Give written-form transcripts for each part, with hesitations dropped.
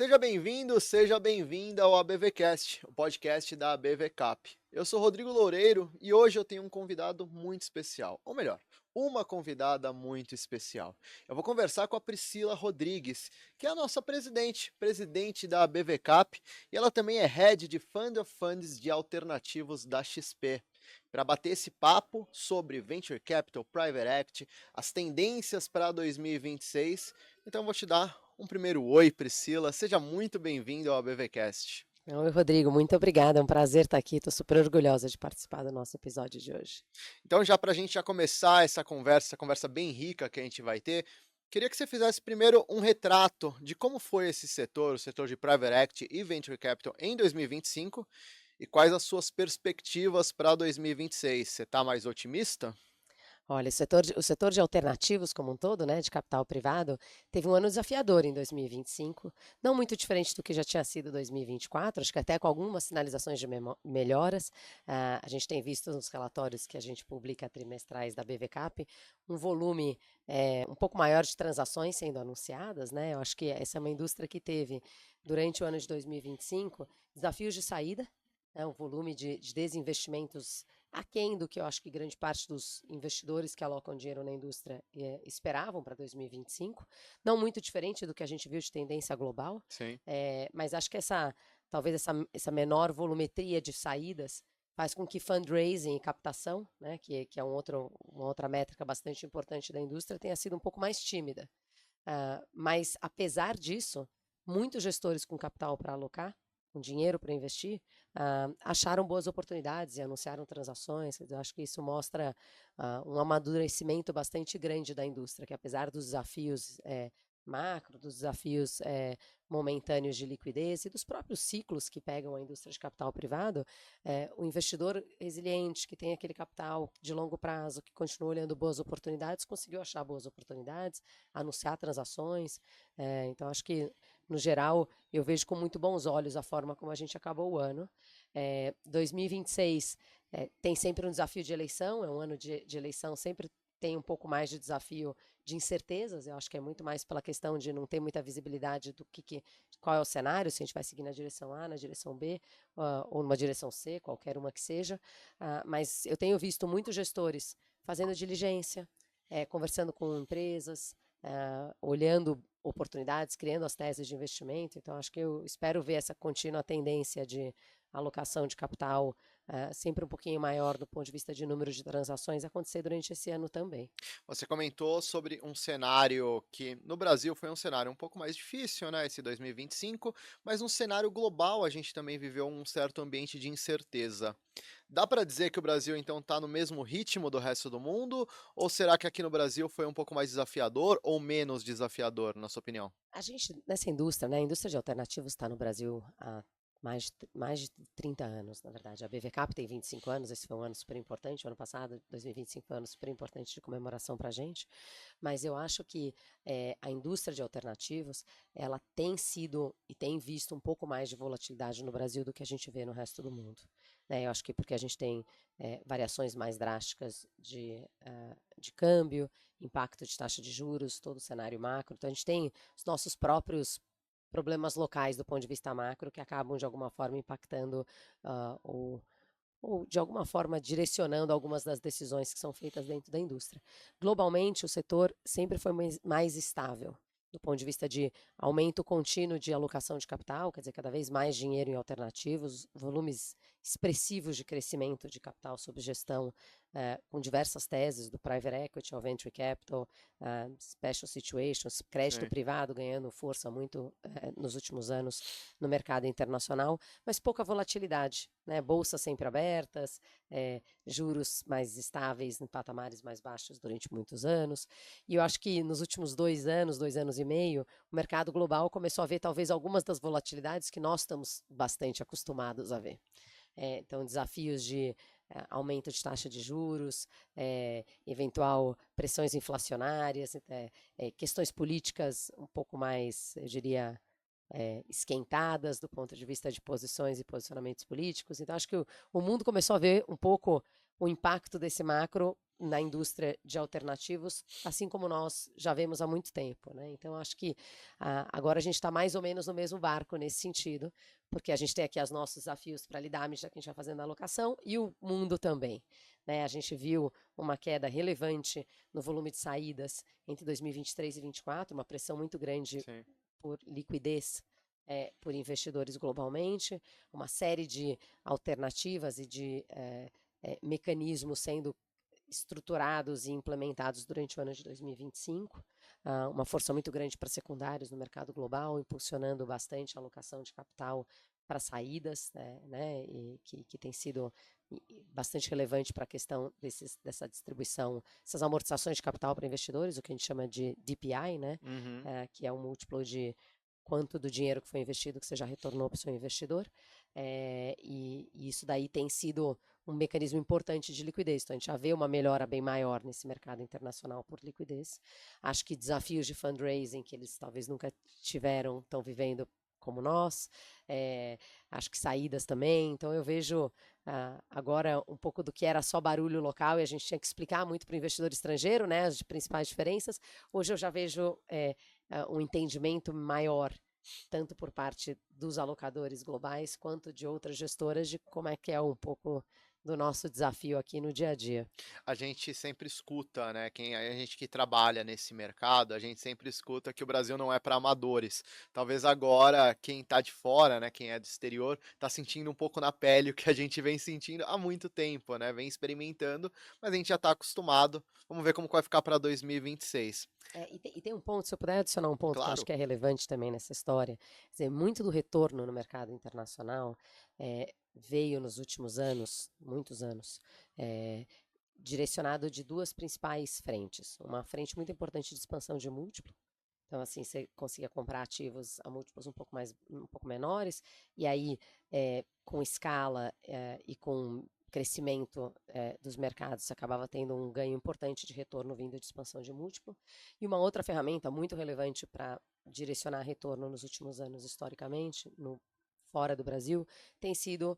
Seja bem-vindo, seja bem-vinda ao ABVcast, o podcast da ABVCap. Eu sou Rodrigo Loureiro e hoje eu tenho um convidado muito especial, ou melhor, uma convidada muito especial. Eu vou conversar com a Priscila Rodrigues, que é a nossa presidente da ABVCap, e ela também é Head de Fund of Funds de Alternativos da XP. Para bater esse papo sobre Venture Capital, Private Equity, as tendências para 2026, então eu vou te dar um primeiro oi, Priscila. Seja muito bem-vindo ao ABVcast. Oi, Rodrigo, muito obrigada. É um prazer estar aqui. Estou super orgulhosa de participar do nosso episódio de hoje. Então, já para a gente já começar essa conversa bem rica que a gente vai ter, queria que você fizesse primeiro um retrato de como foi esse setor, o setor de Private Equity e Venture Capital em 2025 e quais as suas perspectivas para 2026. Você está mais otimista? Olha, o setor de alternativos como um todo, né, de capital privado, teve um ano desafiador em 2025, não muito diferente do que já tinha sido 2024, acho que até com algumas sinalizações de melhoras. A gente tem visto nos relatórios que a gente publica trimestrais da BVCap um volume um pouco maior de transações sendo anunciadas, né? Eu acho que essa é uma indústria que teve, durante o ano de 2025, desafios de saída, um volume de desinvestimentos aquém do que eu acho que grande parte dos investidores que alocam dinheiro na indústria esperavam para 2025. Não muito diferente do que a gente viu de tendência global, Sim. mas acho que talvez essa menor volumetria de saídas faz com que fundraising e captação, né, que é uma outra métrica bastante importante da indústria, tenha sido um pouco mais tímida. Mas, apesar disso, muitos gestores com capital para alocar, com dinheiro para investir, acharam boas oportunidades e anunciaram transações. Eu acho que isso mostra um amadurecimento bastante grande da indústria, que apesar dos desafios macro, dos desafios momentâneos de liquidez e dos próprios ciclos que pegam a indústria de capital privado, o investidor resiliente, que tem aquele capital de longo prazo, que continua olhando boas oportunidades, conseguiu achar boas oportunidades, anunciar transações. Então, acho que, no geral, eu vejo com muito bons olhos a forma como a gente acabou o ano. 2026 tem sempre um desafio de eleição, é um ano de eleição, sempre tem um pouco mais de desafio de incertezas. Eu acho que é muito mais pela questão de não ter muita visibilidade do qual é o cenário, se a gente vai seguir na direção A, na direção B, ou numa direção C, qualquer uma que seja. Mas eu tenho visto muitos gestores fazendo diligência, conversando com empresas, olhando oportunidades, criando as teses de investimento. Então, acho que eu espero ver essa contínua tendência de alocação de capital sempre um pouquinho maior do ponto de vista de número de transações acontecer durante esse ano também. Você comentou sobre um cenário que no Brasil foi um cenário um pouco mais difícil, né, esse 2025, mas no cenário global a gente também viveu um certo ambiente de incerteza. Dá para dizer que o Brasil então está no mesmo ritmo do resto do mundo, ou será que aqui no Brasil foi um pouco mais desafiador ou menos desafiador, na sua opinião? A gente, nessa indústria, né, a indústria de alternativos está no Brasil há mais de 30 anos, na verdade. A BVCap tem 25 anos, esse foi um ano super importante, o ano passado, 2025, foi um ano super importante de comemoração para a gente, mas eu acho que a indústria de alternativos, ela tem sido e tem visto um pouco mais de volatilidade no Brasil do que a gente vê no resto do mundo. Né? Eu acho que porque a gente tem variações mais drásticas de câmbio, impacto de taxa de juros, todo o cenário macro, então a gente tem os nossos próprios problemas locais do ponto de vista macro que acabam de alguma forma impactando ou de alguma forma direcionando algumas das decisões que são feitas dentro da indústria. Globalmente, o setor sempre foi mais estável do ponto de vista de aumento contínuo de alocação de capital, quer dizer, cada vez mais dinheiro em alternativos, volumes expressivos de crescimento de capital sob gestão, com diversas teses, do private equity ao venture capital, special situations, crédito Sim. privado ganhando força muito nos últimos anos no mercado internacional, mas pouca volatilidade, né? Bolsas sempre abertas, juros mais estáveis em patamares mais baixos durante muitos anos. E eu acho que nos últimos 2 anos e meio, o mercado global começou a ver talvez algumas das volatilidades que nós estamos bastante acostumados a ver. Então, desafios de aumento de taxa de juros, eventual pressões inflacionárias, questões políticas um pouco mais, eu diria, esquentadas do ponto de vista de posições e posicionamentos políticos. Então, acho que o mundo começou a ver um pouco o impacto desse macro na indústria de alternativos, assim como nós já vemos há muito tempo, né? Então, acho que agora a gente está mais ou menos no mesmo barco nesse sentido, porque a gente tem aqui os nossos desafios para lidar à medida que a gente vai fazendo a alocação e o mundo também, né? A gente viu uma queda relevante no volume de saídas entre 2023 e 2024, uma pressão muito grande Sim. por liquidez por investidores globalmente, uma série de alternativas e de mecanismos sendo estruturados e implementados durante o ano de 2025, uma força muito grande para secundários no mercado global, impulsionando bastante a alocação de capital para saídas, né, e que tem sido bastante relevante para a questão dessa distribuição, essas amortizações de capital para investidores, o que a gente chama de DPI, né, que é um múltiplo de quanto do dinheiro que foi investido que você já retornou para o seu investidor, e isso daí tem sido um mecanismo importante de liquidez. Então, a gente já vê uma melhora bem maior nesse mercado internacional por liquidez. Acho que desafios de fundraising que eles talvez nunca tiveram, estão vivendo como nós. Acho que saídas também. Então, eu vejo agora um pouco do que era só barulho local e a gente tinha que explicar muito para o investidor estrangeiro, né, as principais diferenças. Hoje eu já vejo um entendimento maior tanto por parte dos alocadores globais quanto de outras gestoras de como é que é um pouco do nosso desafio aqui no dia a dia. A gente sempre escuta, né? A gente que trabalha nesse mercado, a gente sempre escuta que o Brasil não é para amadores. Talvez agora quem está de fora, né? Quem é do exterior, está sentindo um pouco na pele o que a gente vem sentindo há muito tempo, né? Vem experimentando, mas a gente já está acostumado. Vamos ver como vai ficar para 2026. E tem um ponto, se eu puder adicionar um ponto que eu acho Claro. que é relevante também nessa história, quer dizer, muito do retorno no mercado internacional veio nos últimos anos, muitos anos, direcionado de duas principais frentes. Uma frente muito importante de expansão de múltiplo. Então, assim, você conseguia comprar ativos a múltiplos um pouco menores, e aí, com escala e com crescimento dos mercados, você acabava tendo um ganho importante de retorno vindo de expansão de múltiplo. E uma outra ferramenta muito relevante para direcionar retorno nos últimos anos, historicamente, fora do Brasil, tem sido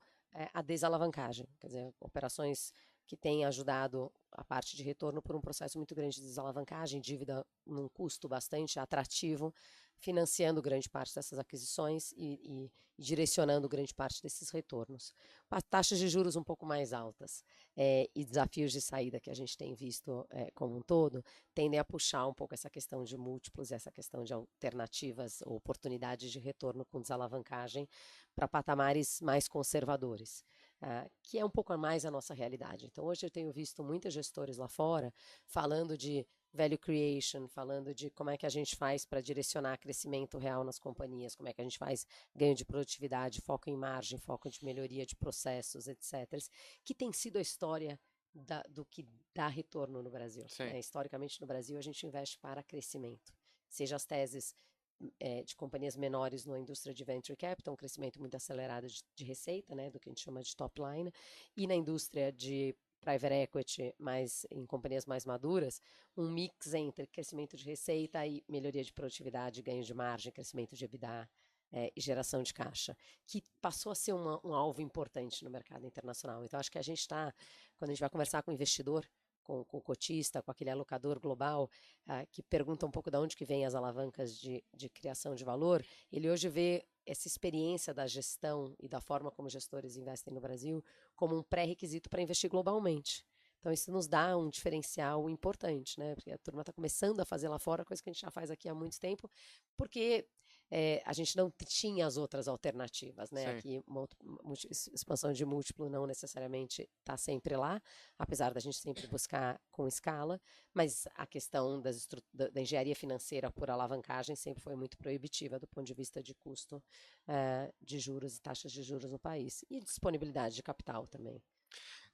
a desalavancagem, quer dizer, operações que têm ajudado a parte de retorno por um processo muito grande de desalavancagem, dívida num custo bastante atrativo, financiando grande parte dessas aquisições e direcionando grande parte desses retornos. Taxas de juros um pouco mais altas e desafios de saída que a gente tem visto como um todo, tendem a puxar um pouco essa questão de múltiplos e essa questão de alternativas ou oportunidades de retorno com desalavancagem para patamares mais conservadores. Que é um pouco mais a nossa realidade. Então, hoje eu tenho visto muitos gestores lá fora falando de value creation, falando de como é que a gente faz para direcionar crescimento real nas companhias, como é que a gente faz ganho de produtividade, foco em margem, foco de melhoria de processos, etc., que tem sido a história do que dá retorno no Brasil. Historicamente, no Brasil, a gente investe para crescimento, seja as teses de companhias menores na indústria de venture capital, um crescimento muito acelerado de receita, né, do que a gente chama de top line, e na indústria de private equity, mas em companhias mais maduras, um mix entre crescimento de receita e melhoria de produtividade, ganho de margem, crescimento de EBITDA e geração de caixa, que passou a ser um alvo importante no mercado internacional. Então, acho que a gente está, quando a gente vai conversar com o investidor, com o cotista, com aquele alocador global, que pergunta um pouco de onde que vem as alavancas de criação de valor, ele hoje vê essa experiência da gestão e da forma como gestores investem no Brasil como um pré-requisito para investir globalmente. Então, isso nos dá um diferencial importante, né? Porque a turma está começando a fazer lá fora, coisa que a gente já faz aqui há muito tempo, porque a gente não tinha as outras alternativas, né? Aqui, expansão de múltiplo não necessariamente está sempre lá, apesar da gente sempre buscar com escala, mas a questão da engenharia financeira por alavancagem sempre foi muito proibitiva do ponto de vista de custo de juros e taxas de juros no país, e disponibilidade de capital também.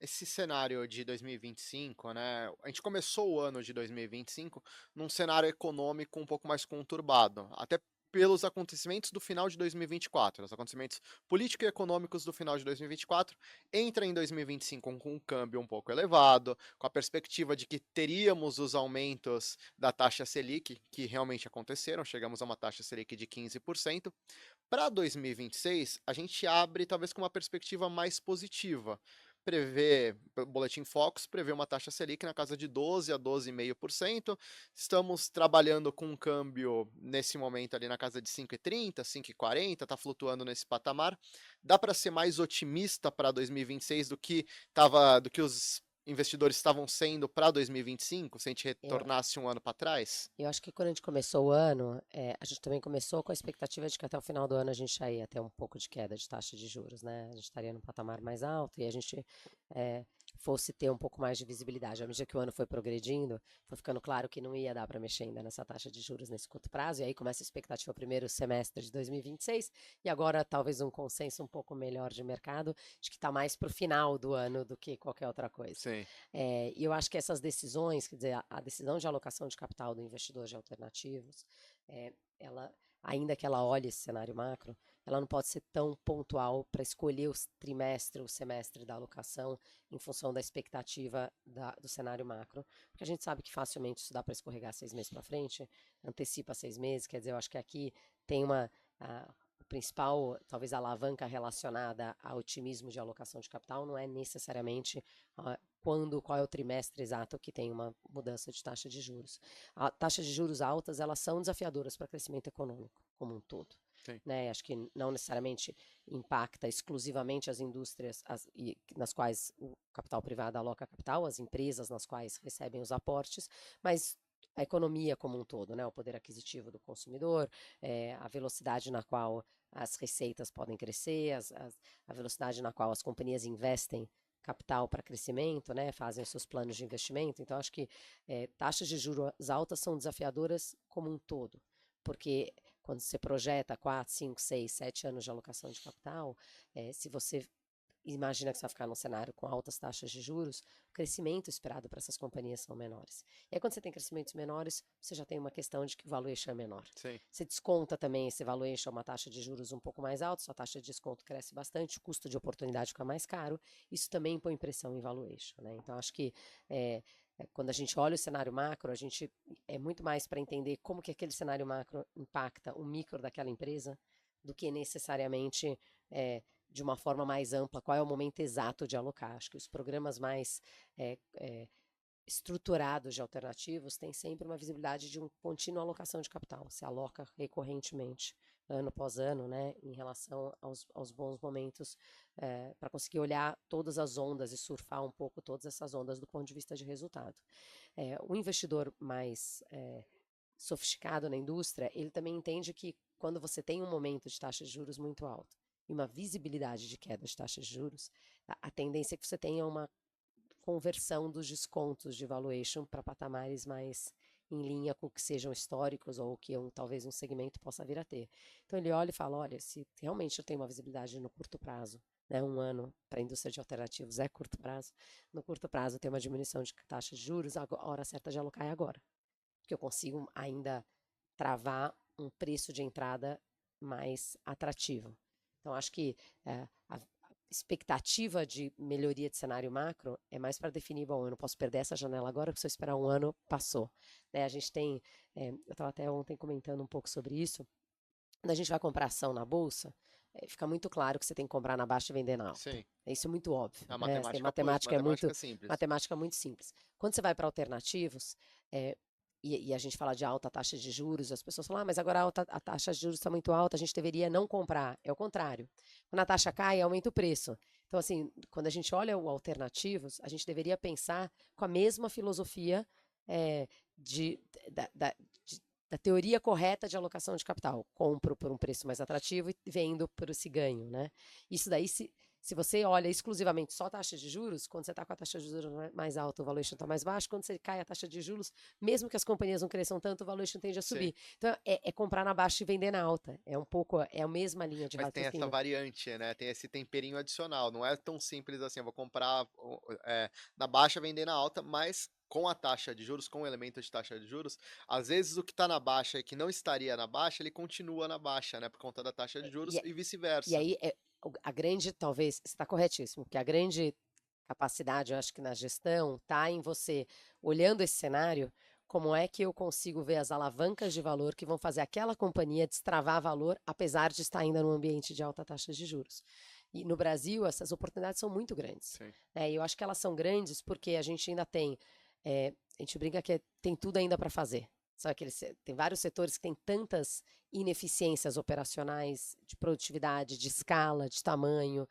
Esse cenário de 2025, né? A gente começou o ano de 2025 num cenário econômico um pouco mais conturbado, até pelos acontecimentos do final de 2024, os acontecimentos políticos e econômicos do final de 2024, entra em 2025 com um câmbio um pouco elevado, com a perspectiva de que teríamos os aumentos da taxa Selic, que realmente aconteceram, chegamos a uma taxa Selic de 15%. Para 2026, a gente abre talvez com uma perspectiva mais positiva, o Boletim Focus prevê uma taxa Selic na casa de 12 a 12,5%. Estamos trabalhando com um câmbio nesse momento ali na casa de 5,30, 5,40, está flutuando nesse patamar. Dá para ser mais otimista para 2026 do que os investidores estavam sendo para 2025, se a gente Eu, retornasse um ano para trás? eu acho que quando a gente começou o ano, a gente também começou com a expectativa de que até o final do ano a gente já ia ter um pouco de queda de taxa de juros, né? A gente estaria num patamar mais alto e a gente é, fosse ter um pouco mais de visibilidade. À medida que o ano foi progredindo, foi ficando claro que não ia dar para mexer ainda nessa taxa de juros nesse curto prazo, e aí começa a expectativa primeiro semestre de 2026, e agora talvez um consenso um pouco melhor de mercado, de que está mais para o final do ano do que qualquer outra coisa. Sim. E eu acho que essas decisões, quer dizer, a decisão de alocação de capital do investidor de alternativos, ela, ainda que ela olhe esse cenário macro, ela não pode ser tão pontual para escolher o trimestre, o semestre da alocação em função da expectativa do cenário macro, porque a gente sabe que facilmente isso dá para escorregar 6 meses para frente, antecipa 6 meses, quer dizer, eu acho que aqui tem o principal, talvez, alavanca relacionada ao otimismo de alocação de capital não é necessariamente qual é o trimestre exato que tem uma mudança de taxa de juros. A taxa de juros altas, elas são desafiadoras para o crescimento econômico como um todo. Né? Acho que não necessariamente impacta exclusivamente as indústrias nas quais o capital privado aloca capital, as empresas nas quais recebem os aportes, mas a economia como um todo, né? O poder aquisitivo do consumidor, a velocidade na qual as receitas podem crescer, a velocidade na qual as companhias investem capital para crescimento, né, fazem os seus planos de investimento. Então, acho que taxas de juros altas são desafiadoras como um todo, porque quando você projeta 4, 5, 6, 7 anos de alocação de capital, se você imagina que você vai ficar num cenário com altas taxas de juros, o crescimento esperado para essas companhias são menores. E aí, quando você tem crescimentos menores, você já tem uma questão de que o valuation é menor. Sim. Você desconta também esse valuation, uma taxa de juros um pouco mais alta, sua taxa de desconto cresce bastante, o custo de oportunidade fica mais caro, isso também põe pressão em valuation, né? Então, acho que quando a gente olha o cenário macro, a gente é muito mais para entender como que aquele cenário macro impacta o micro daquela empresa, do que necessariamente de uma forma mais ampla, qual é o momento exato de alocar. Acho que os programas mais estruturados de alternativos têm sempre uma visibilidade de uma contínua alocação de capital. Se aloca recorrentemente, ano após ano, né, em relação aos bons momentos, para conseguir olhar todas as ondas e surfar um pouco todas essas ondas do ponto de vista de resultado. O investidor mais sofisticado na indústria, ele também entende que quando você tem um momento de taxa de juros muito alta e uma visibilidade de queda de taxas de juros, a tendência é que você tenha uma conversão dos descontos de valuation para patamares mais em linha com o que sejam históricos ou que talvez um segmento possa vir a ter. Então ele olha e fala, olha, se realmente eu tenho uma visibilidade no curto prazo, né, um ano para a indústria de alternativos é curto prazo, no curto prazo tem uma diminuição de taxa de juros, a hora certa de alocar é agora. Porque eu consigo ainda travar um preço de entrada mais atrativo. Então, acho que a expectativa de melhoria de cenário macro é mais para definir, bom, eu não posso perder essa janela agora, porque se eu esperar um ano, passou. Né? A gente tem, eu estava até ontem comentando um pouco sobre isso, quando a gente vai comprar ação na bolsa, fica muito claro que você tem que comprar na baixa e vender na alta. Sim. Isso é muito óbvio. A Né? matemática simples. Matemática muito simples. Quando você vai para alternativos, e a gente fala de alta taxa de juros, as pessoas falam, mas agora a taxa de juros está muito alta, a gente deveria não comprar. É o contrário. Quando a taxa cai, aumenta o preço. Então, assim, quando a gente olha o alternativos, a gente deveria pensar com a mesma filosofia da teoria correta de alocação de capital. Compro por um preço mais atrativo e vendo por esse ganho, né? Isso daí, se você olha exclusivamente só a taxa de juros, quando você está com a taxa de juros mais alta, o valuation está mais baixo. Quando você cai a taxa de juros, mesmo que as companhias não cresçam tanto, o valuation tende a subir. Sim. Então, é comprar na baixa e vender na alta. É um pouco, a mesma linha de raciocínio. Mas tem essa variante, né? Tem esse temperinho adicional. Não é tão simples assim, eu vou comprar na baixa, vender na alta, mas com a taxa de juros, com o elemento de taxa de juros, às vezes o que está na baixa e que não estaria na baixa, ele continua na baixa, né? Por conta da taxa de juros e vice-versa. E aí, a grande, talvez, você está corretíssimo, porque a grande capacidade, eu acho que na gestão, está em você, olhando esse cenário, como é que eu consigo ver as alavancas de valor que vão fazer aquela companhia destravar valor, apesar de estar ainda num ambiente de alta taxa de juros. E no Brasil, essas oportunidades são muito grandes. Sim. E eu acho que elas são grandes porque a gente ainda tem, a gente brinca que tem tudo ainda para fazer. Sabe, tem vários setores que têm tantas ineficiências operacionais, de produtividade, de escala, de tamanho,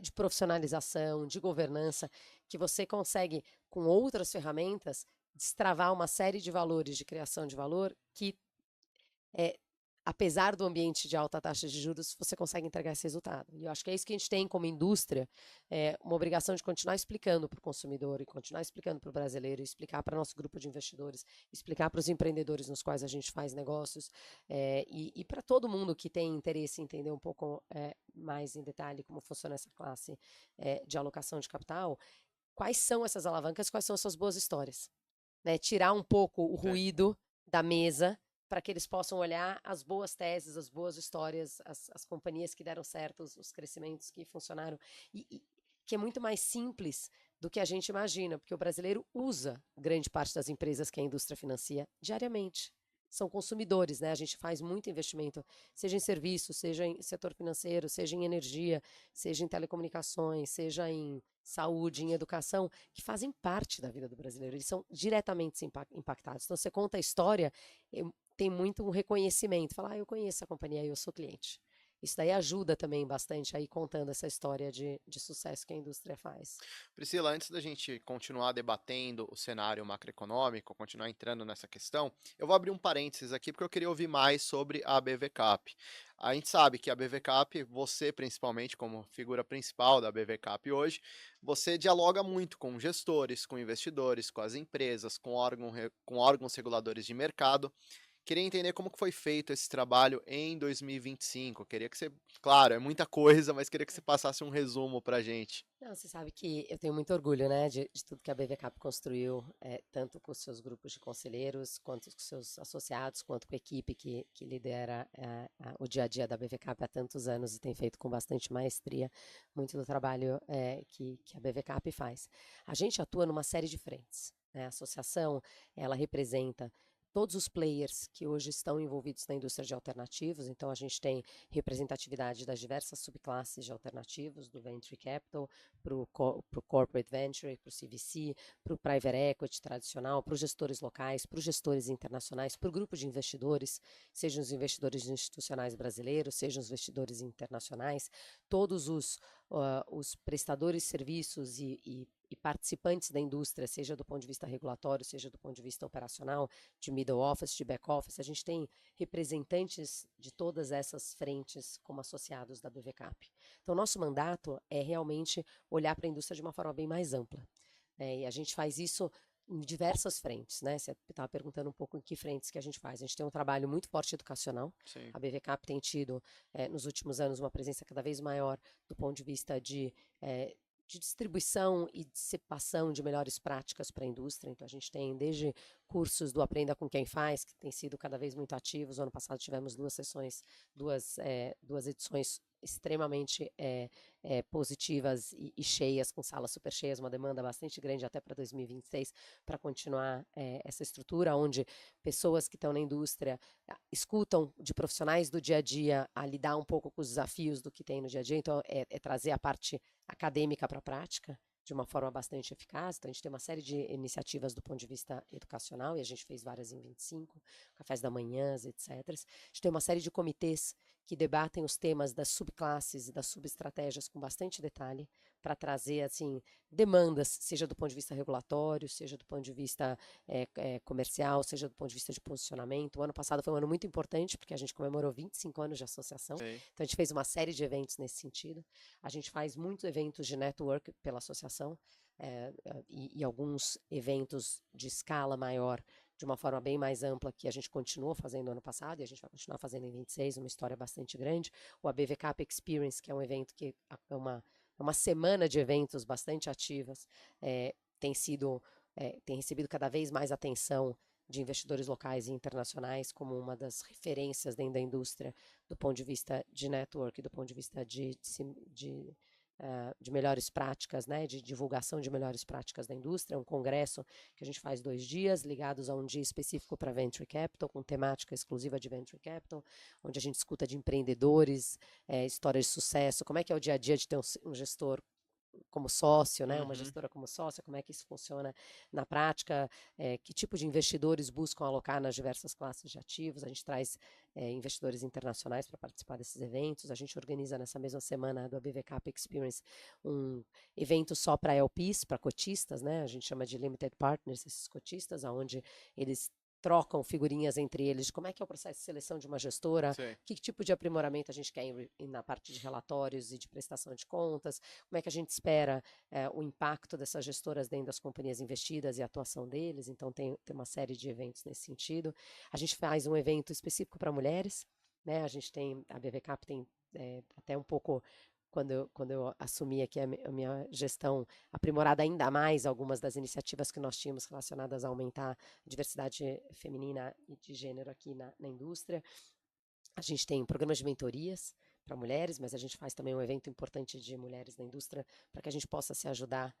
de profissionalização, de governança, que você consegue, com outras ferramentas, destravar uma série de valores de criação de valor que, apesar do ambiente de alta taxa de juros, você consegue entregar esse resultado. E eu acho que é isso que a gente tem como indústria, uma obrigação de continuar explicando para o consumidor, e continuar explicando para o brasileiro, explicar para nosso grupo de investidores, explicar para os empreendedores nos quais a gente faz negócios, e para todo mundo que tem interesse em entender um pouco mais em detalhe como funciona essa classe de alocação de capital, quais são essas alavancas, quais são essas boas histórias. Né? Tirar um pouco o ruído da mesa para que eles possam olhar as boas teses, as boas histórias, as companhias que deram certo, os crescimentos que funcionaram, e que é muito mais simples do que a gente imagina, porque o brasileiro usa grande parte das empresas que a indústria financia diariamente. São consumidores, né? A gente faz muito investimento, seja em serviços, seja em setor financeiro, seja em energia, seja em telecomunicações, seja em saúde, em educação, que fazem parte da vida do brasileiro. Eles são diretamente impactados. Então, você conta a história, tem muito um reconhecimento. Falar, eu conheço a companhia, eu sou cliente. Isso daí ajuda também bastante aí contando essa história de sucesso que a indústria faz. Priscila, antes da gente continuar debatendo o cenário macroeconômico, continuar entrando nessa questão, eu vou abrir um parênteses aqui porque eu queria ouvir mais sobre a BV Cap. A gente sabe que a BV Cap, você principalmente como figura principal da BV Cap hoje, você dialoga muito com gestores, com investidores, com as empresas, com órgãos reguladores de mercado. Queria entender como que foi feito esse trabalho em 2025. Queria que você, claro, é muita coisa, mas queria que você passasse um resumo para a gente. Não, você sabe que eu tenho muito orgulho, né, de tudo que a BV Cap construiu, tanto com os seus grupos de conselheiros, quanto com seus associados, quanto com a equipe que lidera o dia a dia da BV Cap há tantos anos e tem feito com bastante maestria muito do trabalho que a BV Cap faz. A gente atua numa série de frentes. Né? A associação, ela representa todos os players que hoje estão envolvidos na indústria de alternativos, então a gente tem representatividade das diversas subclasses de alternativos, do Venture Capital, para o Corporate Venture, para o CVC, para o Private Equity tradicional, para os gestores locais, para os gestores internacionais, para o grupo de investidores, sejam os investidores institucionais brasileiros, sejam os investidores internacionais, todos os prestadores de serviços e participantes da indústria, seja do ponto de vista regulatório, seja do ponto de vista operacional, de middle office, de back office, a gente tem representantes de todas essas frentes como associados da BVCap. Então, nosso mandato é realmente olhar para a indústria de uma forma bem mais ampla. E a gente faz isso em diversas frentes, né? Você estava perguntando um pouco em que frentes que a gente faz. A gente tem um trabalho muito forte educacional. Sim. A BVCap tem tido, nos últimos anos, uma presença cada vez maior do ponto de vista de distribuição e dissipação de melhores práticas para a indústria. Então, a gente tem desde cursos do Aprenda com Quem Faz, que tem sido cada vez muito ativos. O ano passado tivemos duas edições extremamente positivas e cheias, com salas super cheias, uma demanda bastante grande até para 2026, para continuar essa estrutura, onde pessoas que estão na indústria escutam de profissionais do dia a dia a lidar um pouco com os desafios do que tem no dia a dia, então é trazer a parte acadêmica para a prática, de uma forma bastante eficaz. Então, a gente tem uma série de iniciativas do ponto de vista educacional, e a gente fez várias em 25, cafés da manhã, etc. A gente tem uma série de comitês que debatem os temas das subclasses e das subestratégias com bastante detalhe, para trazer assim, demandas, seja do ponto de vista regulatório, seja do ponto de vista comercial, seja do ponto de vista de posicionamento. O ano passado foi um ano muito importante, porque a gente comemorou 25 anos de associação. Sim. Então, a gente fez uma série de eventos nesse sentido. A gente faz muitos eventos de network pela associação e alguns eventos de escala maior, de uma forma bem mais ampla, que a gente continuou fazendo ano passado e a gente vai continuar fazendo em 26, uma história bastante grande. O ABV Cap Experience, que é um evento que é uma semana de eventos bastante ativas, tem recebido cada vez mais atenção de investidores locais e internacionais como uma das referências dentro da indústria do ponto de vista de network, do ponto de vista de de melhores práticas, né, de divulgação de melhores práticas da indústria, um congresso que a gente faz 2 dias, ligados a um dia específico para Venture Capital, com temática exclusiva de Venture Capital, onde a gente escuta de empreendedores, histórias de sucesso, como é que é o dia a dia de ter um gestor como sócio, né, uma gestora como sócia, como é que isso funciona na prática, que tipo de investidores buscam alocar nas diversas classes de ativos. A gente traz investidores internacionais para participar desses eventos. A gente organiza nessa mesma semana do ABV Cap Experience um evento só para LPs, para cotistas, né, a gente chama de Limited Partners, esses cotistas, onde eles trocam figurinhas entre eles de como é que é o processo de seleção de uma gestora, que tipo de aprimoramento a gente quer na parte de relatórios e de prestação de contas, como é que a gente espera o impacto dessas gestoras dentro das companhias investidas e a atuação deles. Então tem uma série de eventos nesse sentido. A gente faz um evento específico para mulheres, né? A gente tem, a BVCap tem até um pouco, quando eu assumi aqui a minha gestão, aprimorada ainda mais algumas das iniciativas que nós tínhamos relacionadas a aumentar a diversidade feminina e de gênero aqui na indústria. A gente tem programas de mentorias para mulheres, mas a gente faz também um evento importante de mulheres na indústria para que a gente possa se ajudar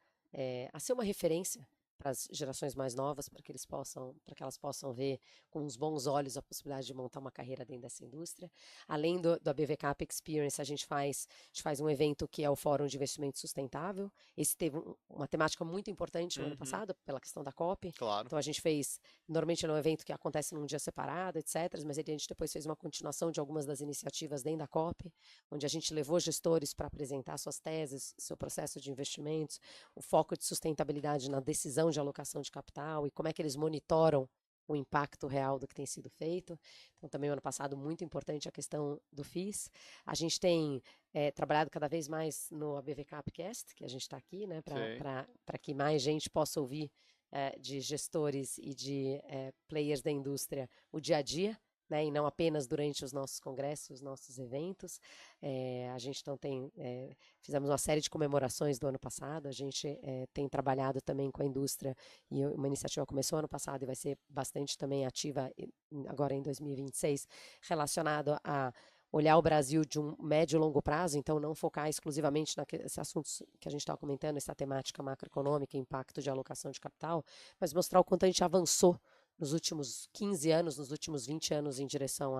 a ser uma referência para as gerações mais novas, para que elas possam ver com uns bons olhos a possibilidade de montar uma carreira dentro dessa indústria. Além do ABV Cap Experience, a gente faz um evento que é o Fórum de Investimento Sustentável. Esse teve uma temática muito importante no ano passado, pela questão da COP. Claro. Então a gente fez, normalmente é um evento que acontece num dia separado, etc., mas a gente depois fez uma continuação de algumas das iniciativas dentro da COP, onde a gente levou gestores para apresentar suas teses, seu processo de investimentos, o foco de sustentabilidade na decisão de alocação de capital e como é que eles monitoram o impacto real do que tem sido feito. Então, também, ano passado, muito importante a questão do FIIs. A gente tem trabalhado cada vez mais no ABV Capcast, que a gente está aqui, né, para que mais gente possa ouvir de gestores e de players da indústria o dia a dia, né, e não apenas durante os nossos congressos, os nossos eventos. A gente então fizemos uma série de comemorações do ano passado. A gente tem trabalhado também com a indústria, e uma iniciativa começou ano passado e vai ser bastante também ativa agora em 2026, relacionado a olhar o Brasil de um médio e longo prazo, então não focar exclusivamente nesses assuntos que a gente estava comentando, essa temática macroeconômica, impacto de alocação de capital, mas mostrar o quanto a gente avançou nos últimos 15 anos, nos últimos 20 anos em direção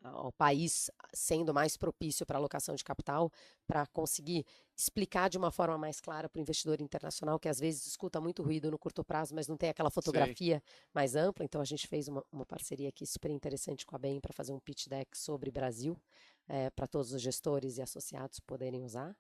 ao país sendo mais propício para a alocação de capital, para conseguir explicar de uma forma mais clara para o investidor internacional, que às vezes escuta muito ruído no curto prazo, mas não tem aquela fotografia mais ampla. Então a gente fez uma parceria aqui super interessante com a BEM para fazer um pitch deck sobre Brasil, para todos os gestores e associados poderem usar.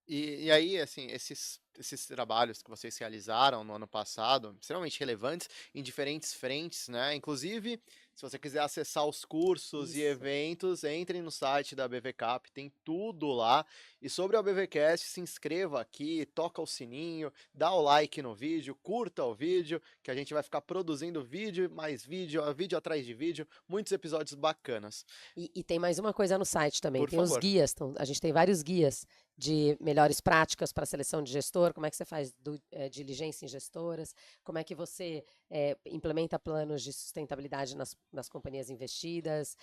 E aí, assim, esses trabalhos que vocês realizaram no ano passado, extremamente relevantes em diferentes frentes, né? Inclusive, se você quiser acessar os cursos e eventos, entrem no site da BVCap, tem tudo lá. E sobre o ABVcast, se inscreva aqui, toca o sininho, dá o like no vídeo, curta o vídeo, que a gente vai ficar produzindo vídeo, mais vídeo, vídeo atrás de vídeo, muitos episódios bacanas. E tem mais uma coisa no site também, Por tem favor. os guias, a gente tem vários guias de melhores práticas para seleção de gestor, como é que você faz diligência em gestoras, como é que você implementa planos de sustentabilidade nas companhias investidas,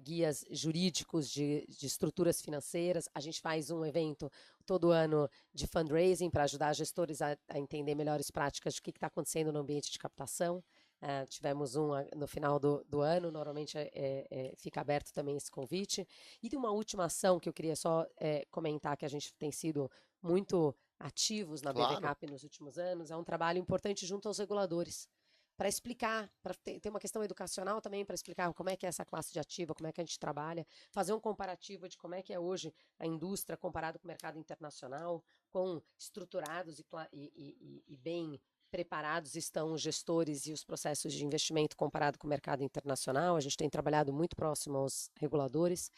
guias jurídicos de estruturas financeiras. A gente faz um evento todo ano de fundraising para ajudar gestores a entender melhores práticas de o que está acontecendo no ambiente de captação. Tivemos um no final do ano, normalmente fica aberto também esse convite. E de uma última ação que eu queria só comentar, que a gente tem sido muito ativos na BVCap nos últimos anos, é um trabalho importante junto aos reguladores, para explicar, para ter uma questão educacional também, para explicar como é que é essa classe de ativa, como é que a gente trabalha, fazer um comparativo de como é que é hoje a indústria comparado com o mercado internacional, quão estruturados e bem preparados estão os gestores e os processos de investimento comparado com o mercado internacional. A gente tem trabalhado muito próximo aos reguladores,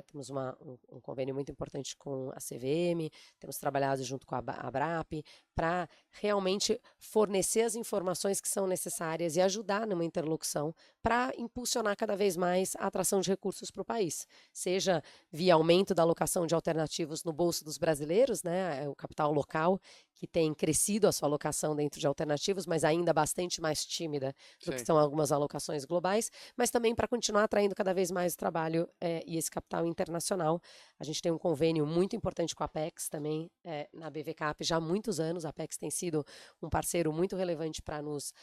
temos um convênio muito importante com a CVM, temos trabalhado junto com a ABRAP, para realmente fornecer as informações que são necessárias e ajudar numa interlocução para impulsionar cada vez mais a atração de recursos para o país, seja via aumento da alocação de alternativos no bolso dos brasileiros, né, o capital local, que tem crescido a sua alocação dentro de alternativos, mas ainda bastante mais tímida do que Sim. são algumas alocações globais, mas também para continuar atraindo cada vez mais o trabalho e esse capital internacional. A gente tem um convênio muito importante com a Apex também na BVCap já há muitos anos. A Apex tem sido um parceiro muito relevante para nos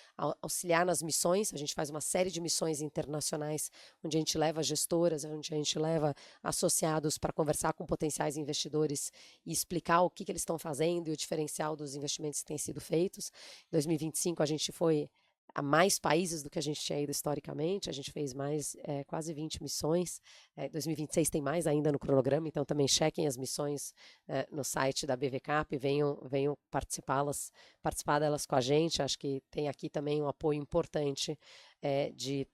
auxiliar nas missões. A gente faz uma série de missões internacionais, onde a gente leva gestoras, onde a gente leva associados para conversar com potenciais investidores e explicar o que eles estão fazendo e o diferencial dos investimentos que têm sido feitos. Em 2025, a gente foi a mais países do que a gente tinha ido historicamente, a gente fez mais quase 20 missões. 2026 tem mais ainda no cronograma, então também chequem as missões no site da BVCap, venham participar delas com a gente. Acho que tem aqui também um apoio importante de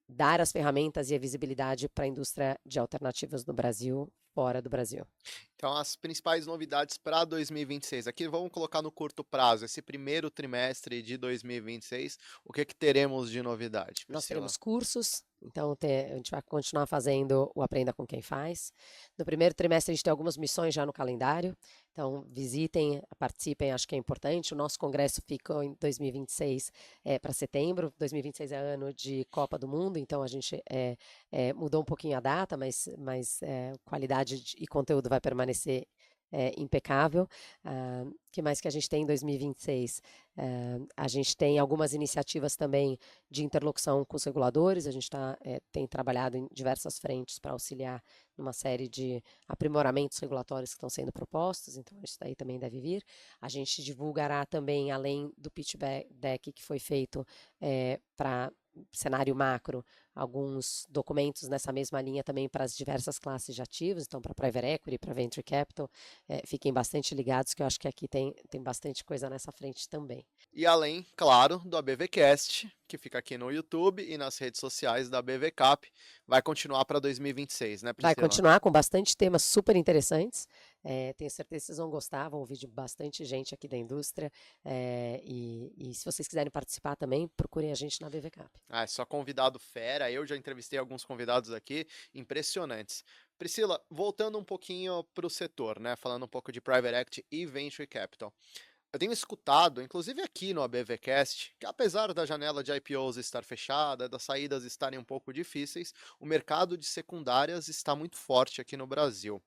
dar as ferramentas e a visibilidade para a indústria de alternativas no Brasil, fora do Brasil. Então, as principais novidades para 2026. Aqui vamos colocar no curto prazo, esse primeiro trimestre de 2026, o que teremos de novidade, Nós Priscila? teremos cursos, então a gente vai continuar fazendo o Aprenda com Quem Faz. No primeiro trimestre a gente tem algumas missões já no calendário, então visitem, participem, acho que é importante. O nosso congresso ficou em 2026 para setembro. 2026 é ano de Copa do Mundo, então a gente mudou um pouquinho a data, mas qualidade e conteúdo vai permanecer impecável. Que mais que a gente tem em 2026? A gente tem algumas iniciativas também de interlocução com os reguladores. A gente tem trabalhado em diversas frentes para auxiliar numa série de aprimoramentos regulatórios que estão sendo propostos, então isso daí também deve vir. A gente divulgará também, além do pitch deck que foi feito para cenário macro, alguns documentos nessa mesma linha também para as diversas classes de ativos, então para Private Equity, para Venture Capital, fiquem bastante ligados que eu acho que aqui tem bastante coisa nessa frente também. E além, claro, do ABVcast, que fica aqui no YouTube e nas redes sociais da BVCap, vai continuar para 2026, né, Priscila? Vai continuar com bastante temas super interessantes. Tenho certeza que vocês vão gostar, vão ouvir de bastante gente aqui da indústria. E se vocês quiserem participar também, procurem a gente na BVCap. É só convidado fera. Eu já entrevistei alguns convidados aqui, impressionantes. Priscila, voltando um pouquinho para o setor, né? Falando um pouco de Private Equity e Venture Capital. Eu tenho escutado, inclusive aqui no ABVcast, que apesar da janela de IPOs estar fechada, das saídas estarem um pouco difíceis, o mercado de secundárias está muito forte aqui no Brasil.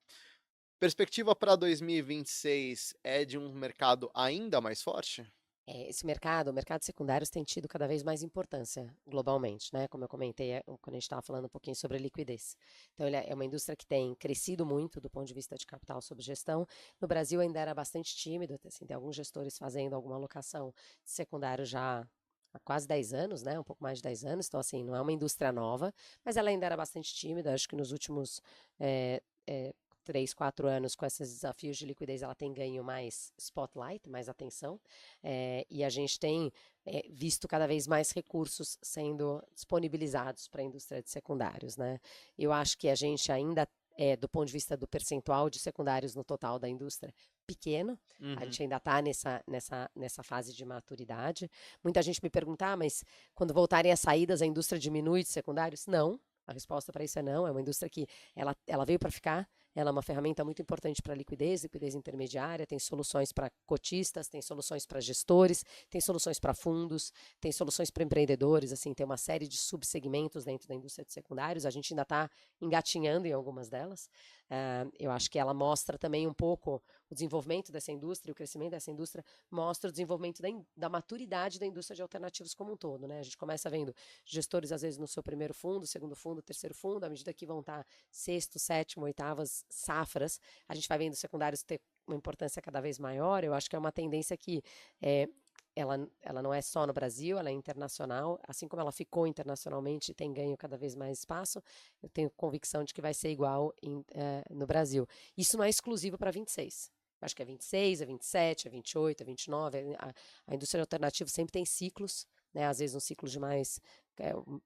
Perspectiva para 2026 é de um mercado ainda mais forte? O mercado de secundários tem tido cada vez mais importância globalmente, né? Como eu comentei quando a gente estava falando um pouquinho sobre liquidez. Então, ele é uma indústria que tem crescido muito do ponto de vista de capital sob gestão. No Brasil ainda era bastante tímido, assim, tem alguns gestores fazendo alguma alocação de secundário já há quase 10 anos, né? Um pouco mais de 10 anos. Então, assim, não é uma indústria nova, mas ela ainda era bastante tímida. Acho que nos últimos 3, 4 anos, com esses desafios de liquidez, ela tem ganho mais spotlight, mais atenção, e a gente tem visto cada vez mais recursos sendo disponibilizados para a indústria de secundários, né? Eu acho que a gente ainda do ponto de vista do percentual de secundários no total da indústria, pequeno. A gente ainda está nessa fase de maturidade. Muita gente me pergunta, mas quando voltarem as saídas, a indústria diminui de secundários? Não. A resposta para isso é não. É uma indústria que ela veio para ficar. Ela é uma ferramenta muito importante para liquidez intermediária, tem soluções para cotistas, tem soluções para gestores, tem soluções para fundos, tem soluções para empreendedores, assim, tem uma série de subsegmentos dentro da indústria de secundários, a gente ainda está engatinhando em algumas delas. Eu acho que ela mostra também um pouco o desenvolvimento dessa indústria, o crescimento dessa indústria, mostra o desenvolvimento da maturidade da indústria de alternativos como um todo, né? A gente começa vendo gestores, às vezes, no seu primeiro fundo, segundo fundo, terceiro fundo, à medida que vão estar sexto, sétimo, oitavas safras, a gente vai vendo secundários ter uma importância cada vez maior. Eu acho que é uma tendência que ela não é só no Brasil, ela é internacional, assim como ela ficou internacionalmente e tem ganho cada vez mais espaço, eu tenho convicção de que vai ser igual no Brasil. Isso não é exclusivo para 26. Eu acho que é 26, é 27, é 28, é 29. A indústria de alternativos sempre tem ciclos, né? Às vezes um ciclo de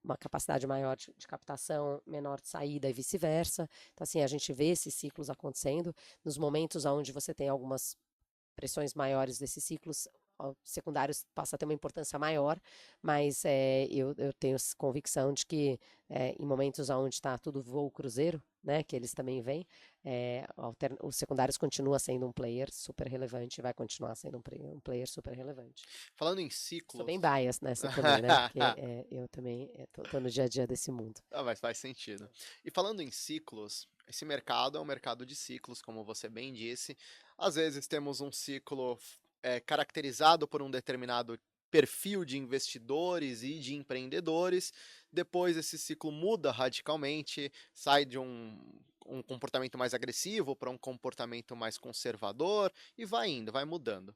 uma capacidade maior de captação, menor de saída e vice-versa. Então, assim, a gente vê esses ciclos acontecendo. Nos momentos onde você tem algumas pressões maiores desses ciclos, secundários passa a ter uma importância maior, mas eu tenho convicção de que em momentos onde está tudo voo cruzeiro, né, que eles também vêm, os secundários continua sendo um player super relevante e vai continuar sendo um player super relevante. Falando em Sou bem ciclos. bias nessa também, né? Porque eu também tô no dia a dia desse mundo. Ah, mas faz sentido. E falando em ciclos, esse mercado é um mercado de ciclos, como você bem disse. Às vezes temos um ciclo caracterizado por um determinado perfil de investidores e de empreendedores. Depois esse ciclo muda radicalmente, sai de um comportamento mais agressivo para um comportamento mais conservador e vai indo, vai mudando.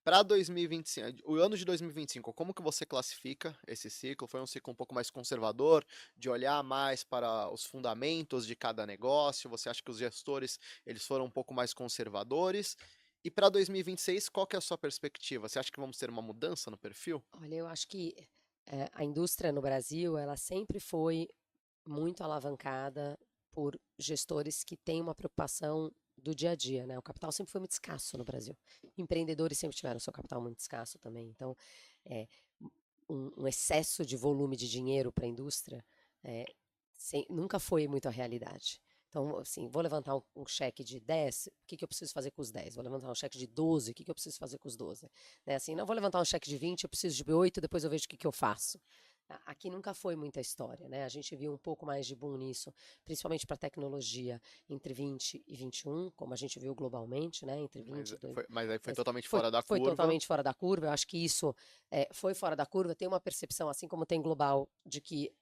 Para 2025, o ano de 2025, como que você classifica esse ciclo? Foi um ciclo um pouco mais conservador, de olhar mais para os fundamentos de cada negócio? Você acha que os gestores eles foram um pouco mais conservadores? E para 2026, qual que é a sua perspectiva? Você acha que vamos ter uma mudança no perfil? Olha, eu acho que a indústria no Brasil, ela sempre foi muito alavancada por gestores que têm uma preocupação do dia a dia, né? O capital sempre foi muito escasso no Brasil. Empreendedores sempre tiveram seu capital muito escasso também. Então, é, um excesso de volume de dinheiro para a indústria nunca foi muito a realidade. Então, assim, vou levantar um cheque de 10, o que eu preciso fazer com os 10? Vou levantar um cheque de 12, o que eu preciso fazer com os 12? Né? Assim, não vou levantar um cheque de 20, eu preciso de 8, depois eu vejo o que eu faço. Aqui nunca foi muita história, né? A gente viu um pouco mais de boom nisso, principalmente para tecnologia entre 20 e 21, como a gente viu globalmente, né? Entre 20 e 2. Mas aí foi Mas totalmente fora da foi curva. totalmente fora da curva. Eu acho que isso foi fora da curva. Tem uma percepção, assim como tem global, de que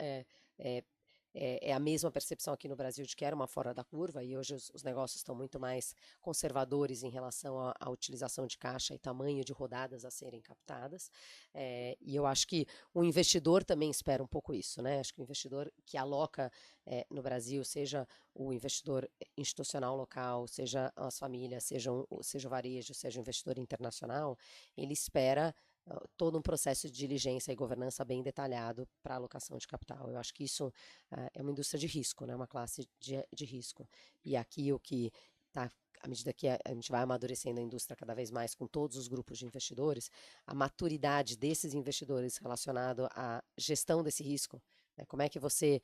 é a mesma percepção aqui no Brasil de que era uma fora da curva, e hoje os negócios estão muito mais conservadores em relação à utilização de caixa e tamanho de rodadas a serem captadas. E eu acho que o investidor também espera um pouco isso, né? Acho que o investidor que aloca no Brasil, seja o investidor institucional local, seja as famílias, seja o varejo, seja o investidor internacional, ele espera todo um processo de diligência e governança bem detalhado para alocação de capital. Eu acho que isso é uma indústria de risco, né? Uma classe de risco. E aqui o que está, à medida que a gente vai amadurecendo a indústria cada vez mais com todos os grupos de investidores, a maturidade desses investidores relacionado à gestão desse risco, né? Como é que você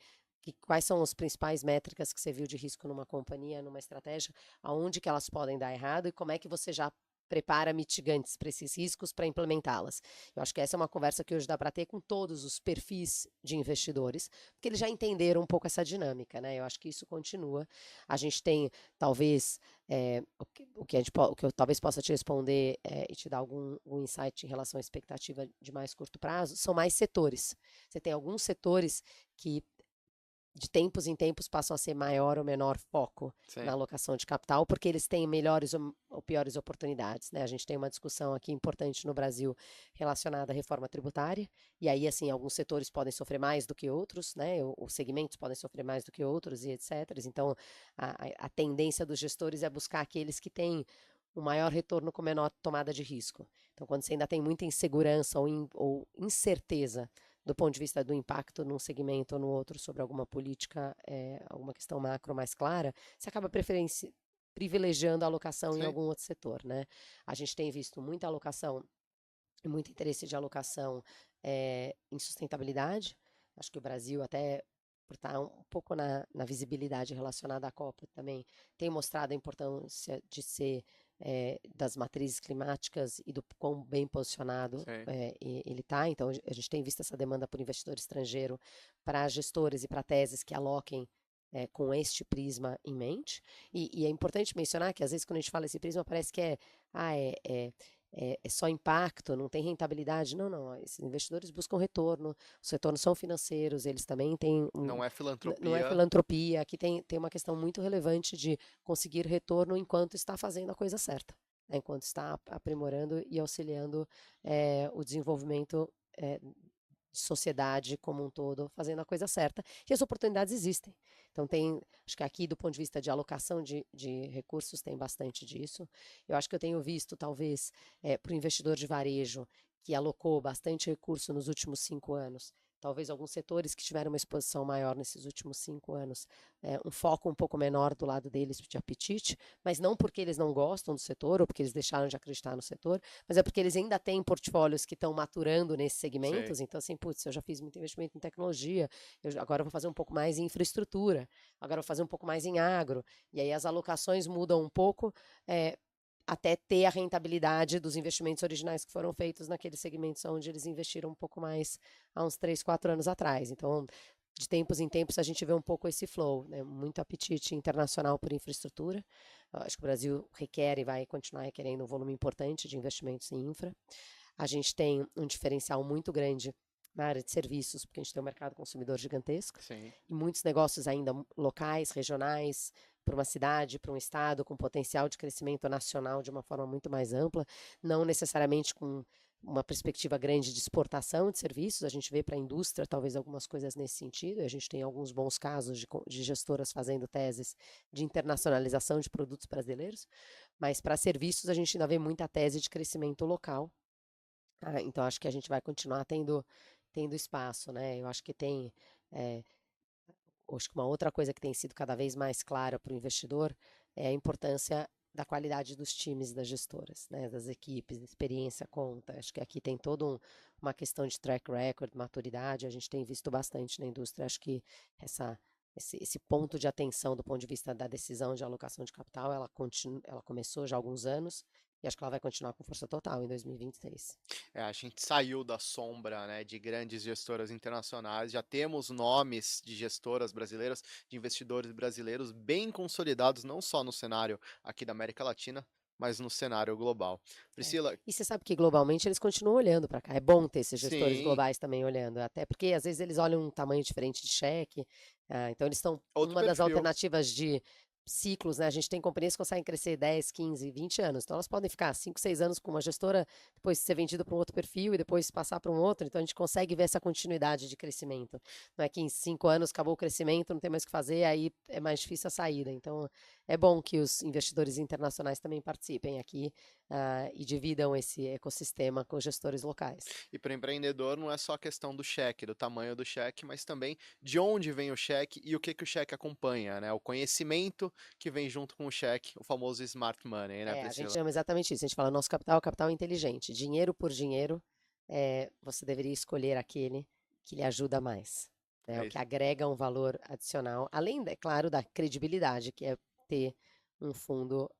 quais são as principais métricas que você viu de risco numa companhia, numa estratégia, aonde que elas podem dar errado e como é que você já prepara mitigantes para esses riscos para implementá-las. Eu acho que essa é uma conversa que hoje dá para ter com todos os perfis de investidores, porque eles já entenderam um pouco essa dinâmica, né? Eu acho que isso continua. A gente tem, talvez, o que eu talvez possa te responder e te dar algum insight em relação à expectativa de mais curto prazo, são mais setores. Você tem alguns setores que de tempos em tempos passam a ser maior ou menor foco Sim. na alocação de capital, porque eles têm melhores ou piores oportunidades, né? A gente tem uma discussão aqui importante no Brasil relacionada à reforma tributária, e aí, assim, alguns setores podem sofrer mais do que outros, né? Os segmentos podem sofrer mais do que outros e etc. Então, a tendência dos gestores é buscar aqueles que têm um maior retorno com menor tomada de risco. Então, quando você ainda tem muita insegurança ou incerteza do ponto de vista do impacto num segmento ou no outro sobre alguma política, alguma questão macro mais clara, você acaba privilegiando a alocação em Sim. algum outro setor, né? A gente tem visto muita alocação, muito interesse de alocação em sustentabilidade. Acho que o Brasil até por estar um pouco na visibilidade relacionada à Copa também, tem mostrado a importância de ser das matrizes climáticas e do quão bem posicionado ele está. Então, a gente tem visto essa demanda por investidor estrangeiro para gestores e para teses que aloquem com este prisma em mente. E é importante mencionar que, às vezes, quando a gente fala esse prisma, parece que é só impacto, não tem rentabilidade. Não, não. Esses investidores buscam retorno, os retornos são financeiros, eles também têm Não é não é filantropia. filantropia. Aqui tem uma questão muito relevante de conseguir retorno enquanto está fazendo a coisa certa, né? Enquanto está aprimorando e auxiliando o desenvolvimento de sociedade como um todo, fazendo a coisa certa. E as oportunidades existem. Então, acho que aqui, do ponto de vista de alocação de recursos, tem bastante disso. Eu acho que eu tenho visto, talvez, para o investidor de varejo, que alocou bastante recurso nos últimos 5 anos, talvez alguns setores que tiveram uma exposição maior nesses últimos 5 anos, um foco um pouco menor do lado deles de apetite, mas não porque eles não gostam do setor ou porque eles deixaram de acreditar no setor, mas é porque eles ainda têm portfólios que estão maturando nesses segmentos. Sei. Então, assim, putz, eu já fiz muito investimento em tecnologia, agora eu vou fazer um pouco mais em infraestrutura, agora eu vou fazer um pouco mais em agro, e aí as alocações mudam um pouco, até ter a rentabilidade dos investimentos originais que foram feitos naqueles segmentos onde eles investiram um pouco mais há uns 3, 4 anos atrás. Então, de tempos em tempos, a gente vê um pouco esse flow, né? Muito apetite internacional por infraestrutura. Eu acho que o Brasil requer e vai continuar requerendo um volume importante de investimentos em infra. A gente tem um diferencial muito grande na área de serviços, porque a gente tem um mercado consumidor gigantesco, Sim. e muitos negócios ainda locais, regionais, para uma cidade, para um estado, com potencial de crescimento nacional de uma forma muito mais ampla, não necessariamente com uma perspectiva grande de exportação de serviços. A gente vê para a indústria talvez algumas coisas nesse sentido, e a gente tem alguns bons casos de gestoras fazendo teses de internacionalização de produtos brasileiros, mas para serviços a gente ainda vê muita tese de crescimento local. Então acho que a gente vai continuar tendo espaço, né? Eu acho que tem, acho que uma outra coisa que tem sido cada vez mais clara para o investidor é a importância da qualidade dos times das gestoras, né? Das equipes, da experiência conta. Acho que aqui tem toda uma questão de track record, maturidade, a gente tem visto bastante na indústria. Acho que esse ponto de atenção do ponto de vista da decisão de alocação de capital, ela começou já há alguns anos, e acho que ela vai continuar com força total em 2026. A gente saiu da sombra, né, de grandes gestoras internacionais, já temos nomes de gestoras brasileiras, de investidores brasileiros bem consolidados, não só no cenário aqui da América Latina, mas no cenário global. Priscila, E você sabe que globalmente eles continuam olhando para cá. É bom ter esses gestores sim, globais também olhando, até porque às vezes eles olham um tamanho diferente de cheque. Então eles estão outro uma das perfil. alternativas de ciclos, né? A gente tem companhias que conseguem crescer 10, 15, 20 anos. Então elas podem ficar 5, 6 anos com uma gestora, depois ser vendido para um outro perfil e depois passar para um outro. Então a gente consegue ver essa continuidade de crescimento. Não é que em 5 anos acabou o crescimento, não tem mais o que fazer, aí é mais difícil a saída. Então é bom que os investidores internacionais também participem aqui e dividam esse ecossistema com os gestores locais. E para o empreendedor não é só a questão do cheque, do tamanho do cheque, mas também de onde vem o cheque e o que o cheque acompanha, né? O conhecimento que vem junto com o cheque, o famoso smart money, né, A gente Priscila? chama exatamente isso. A gente fala nosso capital é o capital inteligente. Dinheiro por dinheiro, você deveria escolher aquele que lhe ajuda mais. É O que isso. agrega um valor adicional, além, é claro, da credibilidade, que é ter um fundo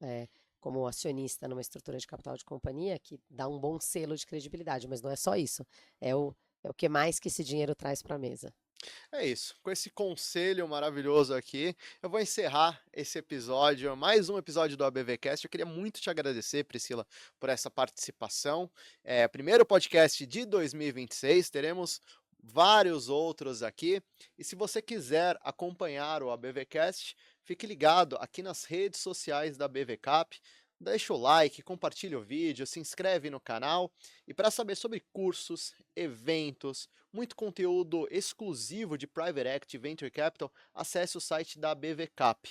como acionista numa estrutura de capital de companhia, que dá um bom selo de credibilidade, mas não é só isso. É o que mais que esse dinheiro traz para a mesa. É isso. Com esse conselho maravilhoso aqui, eu vou encerrar esse episódio, mais um episódio do ABVcast. Eu queria muito te agradecer, Priscila, por essa participação. Primeiro podcast de 2026, teremos vários outros aqui. E se você quiser acompanhar o ABVcast, fique ligado aqui nas redes sociais da BVCap. Deixa o like, compartilha o vídeo, se inscreve no canal. E para saber sobre cursos, eventos, muito conteúdo exclusivo de Private Equity Venture Capital, acesse o site da BVCap.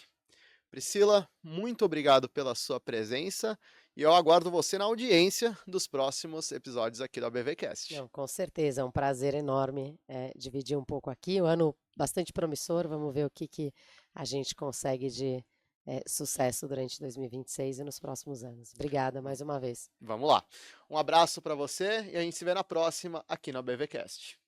Priscila, muito obrigado pela sua presença e eu aguardo você na audiência dos próximos episódios aqui do ABVcast. Não, com certeza, é um prazer enorme dividir um pouco aqui. Um ano bastante promissor, vamos ver o que a gente consegue de sucesso durante 2026 e nos próximos anos. Obrigada mais uma vez. Vamos lá. Um abraço para você e a gente se vê na próxima aqui no ABVcast.